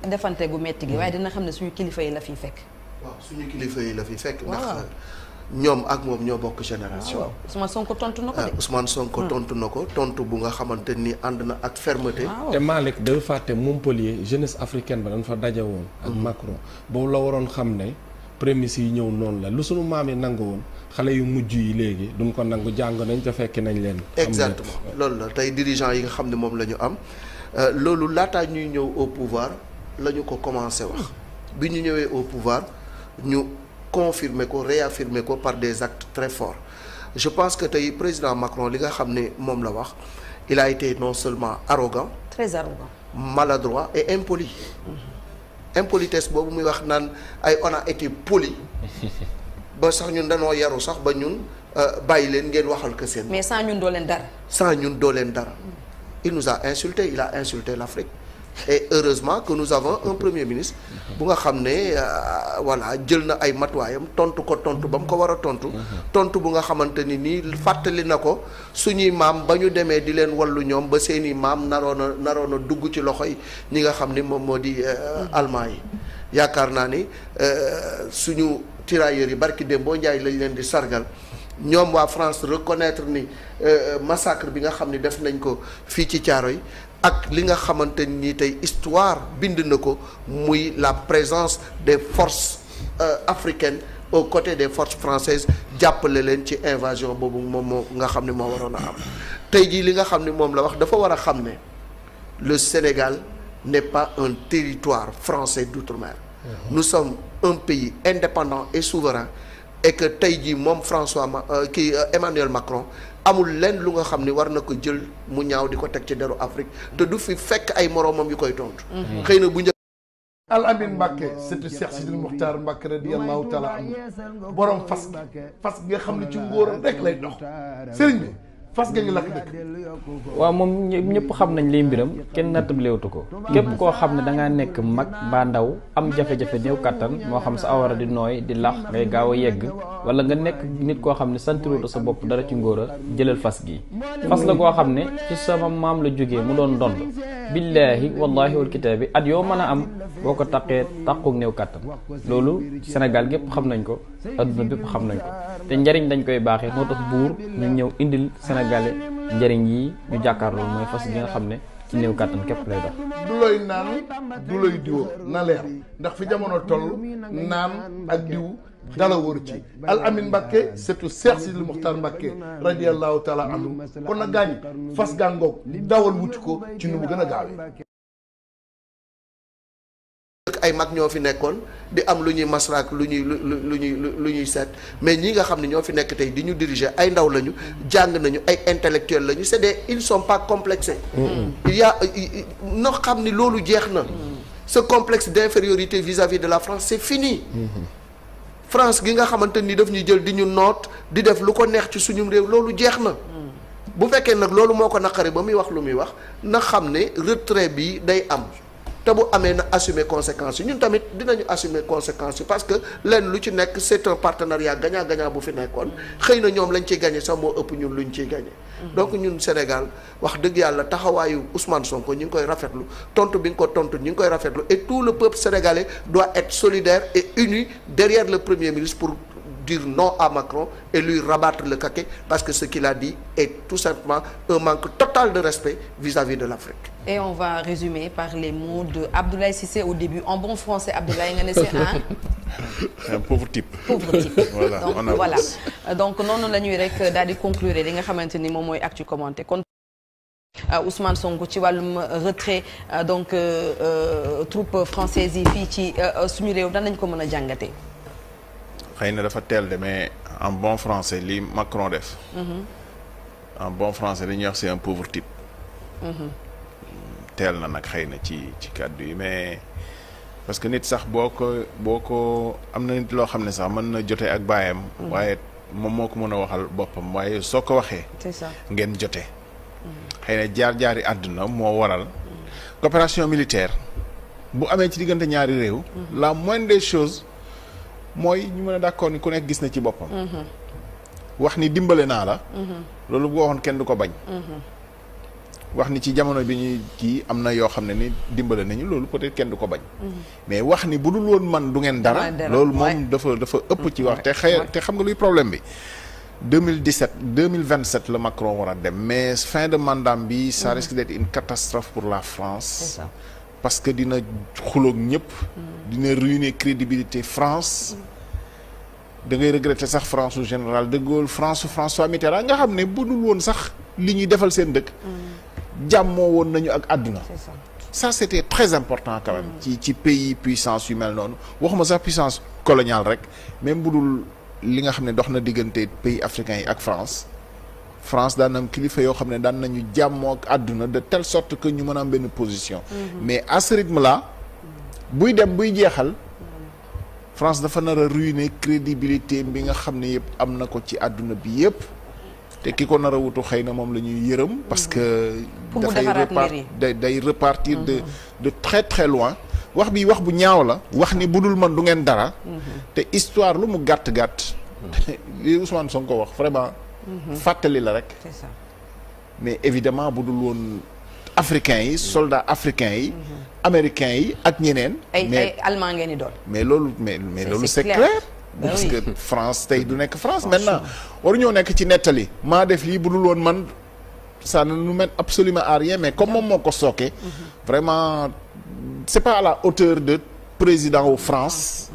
defante gu metti gi waaye dina xam ne suñu kilifa yi la fiy fekk. waaw suñu kilifa yi la fiy fekk. ndax ñoom ak moom ñoo bokk génération. waaw Ousmane Sonko tontu na ko de. Ousmane Sonko tontu na ko tontu bu nga xamante ni ànd na ak fermeté. te Malick dafa fàtte Montpellier jeunesse africaine ba dañ fa daje woon. ak Macron boobu la waroon xam ne prémices yi ñëw noonu la lu sunu maam yi nangu woon xale yu mujj yi léegi duñ ko nangu jàng nañ te fekki nañ leen. exactement loolu la tey dirigeants yi nga xam ne moom la ñu am loolu laataa ñuy ñëw au pouvoir la ñu ko commencé wax bi ñu ñëwee au pouvoir ñu confirmer ko réaffirmer ko par des actes très forts je pense que tey président Macron li nga xam ne moom la wax il a été non seulement arrogant. très arrogant. maladroit et impoli. impolitesse boobu muy wax naan ay on a été poli ba sax ñun dañoo yaru sax ba ñun bàyyi leen ngeen waxal que seen. mais sans ñun doo leen dara. sans ñun doo leen dara. il nous a insulté il a insulté l'Afrique et heureusement que nous avons un premier ministre bu nga xam ne voilà jël na ay matuwaayam tontu ko tontu ba mu ko war a tontu. tontu bu nga xamante ni nii fàttali na ko suñuy maam ba ñu demee di leen wallu ñoom ba seeni maam naroon a dugg ci loxo yi ñi nga xam ni moom moo di allemand yi yaakaar naa ni suñu tirailleurs yi barki dem boo njaay lañ leen di sargal ñoom waa France reconnaître ni massacre bi nga xam ni def nañ ko fii ci Thiaroye ak li nga xamante ni tey histoire bind na ko muy la présence des forces africaines aux côtés des forces françaises jàppale leen ci invasion boobu moom moo nga xam ne moo waroon a am tey jii li nga xam ne moom la wax dafa war a xam ne le Sénégal n'est pas un territoire français d'outre-mer. Nous sommes un pays indépendant et souverain et que tey jii moom Emmanuel Macron amul lenn lu nga xam ni war na ko jël mu ñaaw di ko teg ci deru Afrique te du fi fekk ay moroomam yu koy tontu. xëy na bu njëkk. Al Amin Mbacké surtout Cheikh Sidil Muxtaar Mbacké radiyallahu taala anhu borom fas gi nga xam ne ci ngóoram rek lay dox sëriñ bi fas ga ngi lakk dëkk. waaw moom ñëpp xam nañ liy mbiram kenn nattab léewtu ko képp koo xam ne dangaa nekk mag mbaa ndaw am jafe-jafe néew kattan moo xam sa awara di nooy di lax ngay gaaw a yegg wala nga nekk nit koo xam ne santiruuta sa bopp dara ci ngóor a jëlal fas gi fas la koo xam ne ci sama maam la jógee mu doon dond billaahi wallaahi wal kitaabi at yoo mën a am boo ko taqee taquk néew kattan loolu Sénégal gépp xam nañ ko adduna bépp xam nañ ko te njariñ dañ koy baaxee moo tax buur ñu ñëw indil Sénégalais njëriñ yi ñu jàkkaarloo mooy fas gi nga xam ne ci néew kàttan képp lay dox. du looy naan du looy diwoo na leer ndax fi jamono toll naan ak diw dala wóor ci Al Amin Mbacké surtout Cheikh Sidil Muxtaar Mbacké radiyallahu taala anhu kon na gaañ fas gàngoog dawal wuti ko ci nu mu gën a gaawee. ay mag ñoo fi nekkoon di am lu ñuy masraak lu ñuy seet mais ñi nga xam ne ñoo fi nekk tey di ñu diriger ay ndaw lañu jàng nañu ay intellectuels lañu c'est des ils sont pas complexés. il y a noo xam ni loolu jeex na. ce complexe d'infériorité vis-à-vis de la France c'est fini. France gi nga xamante ni daf ñuy jël di ñu noot di def lu ko neex ci suñu réew loolu jeex na. bu fekkee nag loolu moo ko naqari ba muy wax lu muy wax na xam ne retrait bi day am. te bu amee na assumer conséquences yi ñun tamit dinañu assumer conséquences yi parce que lenn lu ci nekk c'est un partenariat gagnant-gagnant bu fi nekkoon xëy na ñoom lañ ciy gagné sax moo ëpp ñun luñ ciy gagné. donc ñun Sénégal wax dëgg yàlla taxawaayu Ousmane Sonko ñu ngi koy rafetlu tontu bi nga ko tontu ñu ngi koy rafetlu et tout le peuple sénégalais doit être solidaire et uni derrière le Premier ministre pour dire non à Macron et lui rabattre le caquet parce que ce qu'il a dit est tout simplement un manque total de respect vis-à-vis de l'Afrique. Et on va résumer par les mots de Abdoulaye Cissé au début en bon français. Abdoulaye nga ne c'est un pauvre type. Pauvre type. Voilà, donc voilà donc noonu la ñuy rek daal di conclure li nga xamante ni moom mooy actu commenté kon Ousmane Sonko ci wàllum retrait donc troupes françaises yi fii ci suñu réew dan nañ ko mën a jàngatee. xëy na dafa teel de mais en bon français li Macron def. en bon français li ñuy wax c'est un pauvre type. teel na nag xëy na ci kàddu yi mais parce que nit sax boo ko am na nit loo xam ne sax mën na jote ak baayam. waaye moom moo ko mën a waxal boppam waaye soo ko waxee. c'est ça ngeen jote. xëy na jaar-jaari àdduna moo waral. coopération militaire bu amee ci diggante ñaari réew. la moindre des choses. mooy ñu mën a d'accord ni ku nekk gis na ci boppam. wax ni dimbale naa la. loolu bu ko waxoon kenn du ko bañ. wax ni ci jamono bi ñuy kii am na yoo xam ne ni dimbale nañu loolu peut-être kenn du ko bañ. mais wax ni bu dul woon man du ngeen dara. loolu moom dafa ëpp ci wax. te xam nga luy problème bi. 2027 la Macron war a dem mais fin de mandat bi ça risque d'être une catastrophe pour la France. C'est ça. Parce que dina xuloog ñëpp. dina ruiner crédibilité France. da ngay regretter sax France au général de Gaulle François Mitterrand nga xam ne bu dul woon sax li ñuy defal seen dëkk. jàmmoo woon nañu ak àdduna. ça c'était très important quand même. ci pays puissance yu mel noonu waxuma sax puissance coloniale rek même bu dul li nga xam ne dox na diggante pays africains yi ak France daan na am kilifa yoo xam ne daan nañu jàmmoo ak àdduna de telle sorte que ñu mën a am benn position. mais à ce rythme là buy dem buy jeexal. France dafa nar a ruiner crédibilité bi nga xam ne yëpp am na ko ci àdduna bi yëpp te ki ko nar a wutu xëy na moom la ñuy yërëm parce que day repartir de très très loin wax bi wax bu ñaaw la wax ni bu dul man du ngeen dara te histoire lu mu gàtt-gàtt li Ousmane Sonko wax vraiment fàttali la rek mais évidemment bu dul woon africains yi soldats africains yi américains yi ak ñeneen ay allemand ngeen di doon mais loolu c'est clair parce que France tey du nekk France maintenant waruñoo nekk ci nettali maa def lii bu dul woon man ça ne nous mène absolument à rien mais comme moom moo ko sooke vraiment c'est pas à la hauteur de président wu France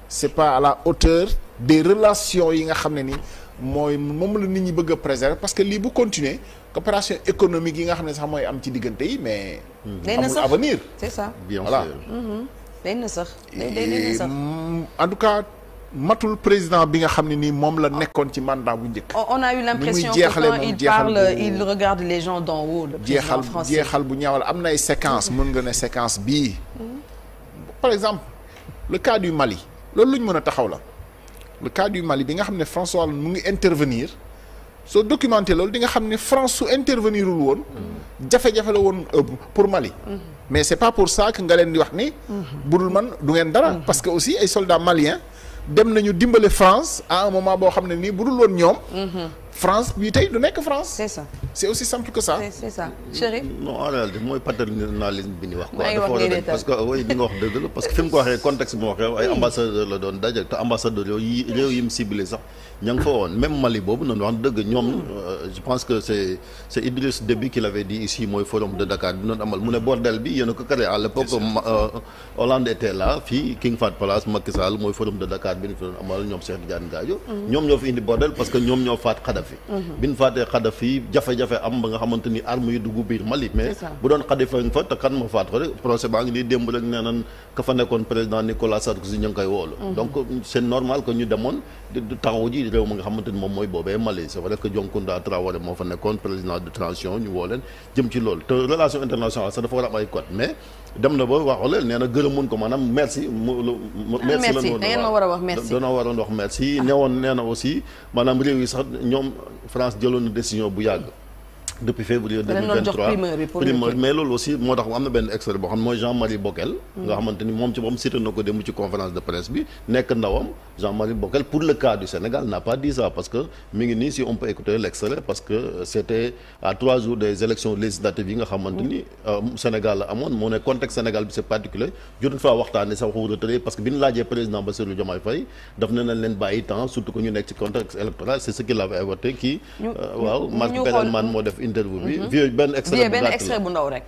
c'est pas à la hauteur des relations yi nga xam ne ni moom la nit ñi bëgg a préserver parce que lii bu continuer coopération économique yi nga xam ne sax mooy am ci diggante yi mais amul avenir c'est ça bien voilà day na sax day na sax en tout cas matul président bi nga xam ne nii moom la nekkoon ci mandat bu njëkk on a eu l'impression que quand il parle il regarde les gens d'en haut le président français jeexal bu ñaawal am na ay séquence mën nga ne séquence bii par exemple le cas du Mali loolu lu ñu mën a taxaw la le cas du Mali bi nga xam ne François Hollande mu ngi intervenir soo documenté loolu di nga xam ne France su intervenirul woon jafe-jafe la woon pour Mali mais c'est pas pour ça que nga leen di wax ni budul man du ngeen dara parce que aussi ay soldats maliens dem nañu dimbale France à un moment boo xam ne nii budul woon ñoom France bii tey du nekk France. c'est ça c'est aussi simple que ça. c'est ça Chérif. non en réalité mooy paternalisme bi ni wax quoi dafa war a dem parce que oui li nga wax dëgg la parce que fi mu ko waxee contexte bi mu waxee ay ambassadeur la doon daje te ambassadeur yooyu réew yi mu ciblé sax ña nga fa woon même Mali boobu noonu wax dëgg ñoom je pense que c'est Idriss Déby qui l'avait dit ici mooy forum de Dakar bi noonu amal mu ne bordel bi yéen a ko créé à l'époque Hollande était là fii King Fahd Palace Macky Sall mooy forum de Dakar bi ñu fi doon amal ñoom Cheikh Tidiane Gadio ñoom ñoo fi indi bordel parce que ñoom ñoo faat Kadhafi bi ñu faatee Kadhafi jafe-jafe am ba nga xamante ni armes yi dugg biir Mali mais bu doon Kadhafi nga fa te kan ma faat ko rek procès baa ngi nii démb rek nee nan ka fa nekkoon président Nicolas Sarkozy ñu ngi koy woolu donc c'est normal que ñu demoon di taxaw ji réew ma nga xamante ni moom mooy boobee Mali c'est vrai que Dioncounda Traoré moo fa nekkoon président de transition ñu woo leen jëm ci loolu te relation internationale sax dafa war a am ay code mais dem na ba waxu leen nee na gërëmoon ko maanaam merci merci la noonu da ngeen ma war a wax merci danoo waroon wax merci newoon nee na aussi maanaam réew yi sax ñoom France jëloon na décision bu yàgg depuis février 2023 primeur mais loolu aussi moo tax am na benn extrait boo xam ne mooy Jean-Marie Bockel nga xamante ni moom ci boppam cité na ko dem ci conférence de presse bi nekk ndawam Jean-Marie Bockel pour le cas du Sénégal n'a pas dit ça parce que mi ngi nii si on peut écouter l'extrait parce que c'était à 3 jours des élections législatives yi nga xamante ni Sénégal la amoon moo ne contexte Sénégal bi c'est particulier jotuñ faa waxtaane sax waxu retrait parce que bi ñu laajee président Bassirou Diomaye Faye daf ne nañ leen bàyyi temps surtout que ñu nekk ci contexte électoral c'est ce qu'il avait évoqué kii waaw Marc Perelman moo def interview bi vieux benn extrait bu ndaw rek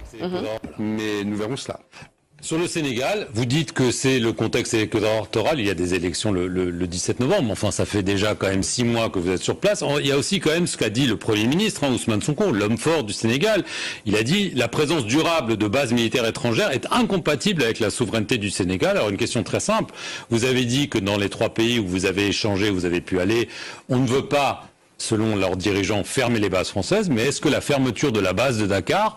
mais nous verrons cela. Sur le Sénégal, vous dites que c'est le contexte électoral, il y a des élections le 17 novembre, enfin ça fait déjà quand même 6 mois que vous êtes sur place. Il y a aussi quand même ce qu'a dit le Premier ministre, Ousmane Sonko, l'homme fort du Sénégal. Il a dit la présence durable de bases militaires étrangères est incompatible avec la souveraineté du Sénégal. Alors une question très simple, vous avez dit que dans les 3 pays où vous avez échangé, vous avez pu aller, on ne veut pas, selon leurs dirigeants, fermer les bases françaises, mais est-ce que la fermeture de la base de Dakar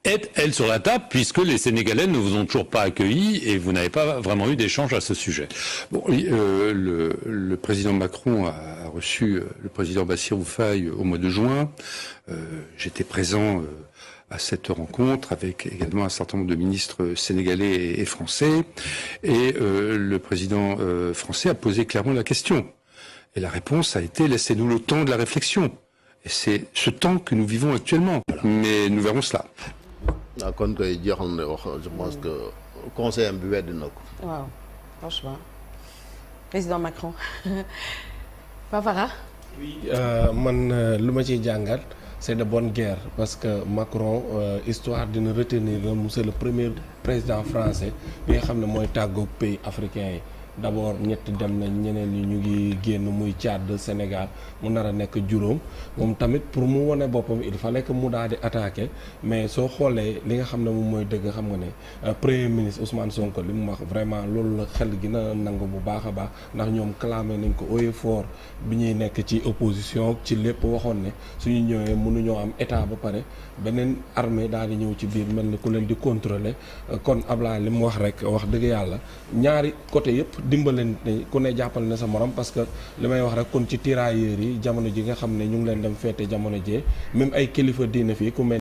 est, elle, sur la table, puisque les Sénégalais ne vous ont toujours pas accueilli et vous n'avez pas vraiment eu d'échange à ce sujet? Bon, le président Macron a reçu le président Bassirou Faye au mois de juin. J'étais présent à cette rencontre avec également un certain nombre de ministres sénégalais et français. Et le président français a posé clairement la question. Et la réponse a été « laissez-nous le temps de la réflexion ». Et c'est ce temps que nous vivons actuellement. Mais nous verrons cela. waaw kon koy jeexal na wax je pense que conseil am bi wedd na ko. waaw franchement président Macron Pavara. oui man lu ma ciy jàngat c'est de bonne guerre parce que Macron histoire dina retenir la monsieur le premier président français bi nga xam ne mooy tàggoog pays africain yi. d'abord ñett dem nañ ñeneen ñi ñu ngi génn muy Tchad Sénégal mu nar a nekk juróom moom tamit pour mu wone boppam il fallait que mu daal di attaquer mais soo xoolee li nga xam ne moom mooy dëgg xam nga ne premier ministre Ousmane Sonko li mu wax vraiment loolu la xel gi na nangu bu baax a baax ndax ñoom clamé nañ ko haut et fort bi ñuy nekk ci opposition ci lépp waxoon ne suñu ñëwee mënuñoo am état ba pare beneen armée daal di ñëw ci biir mel ni ku leen di contrôler kon Ablaye li mu wax rek wax dëgg yàlla ñaari côté yëpp. dimbalante ku ne jàppal na sa morom parce que li may wax rek kon ci tirailleurs yi jamono ji nga xam ne ñu ngi leen dem feete jamono jee même ay kilifa diine fii ku mel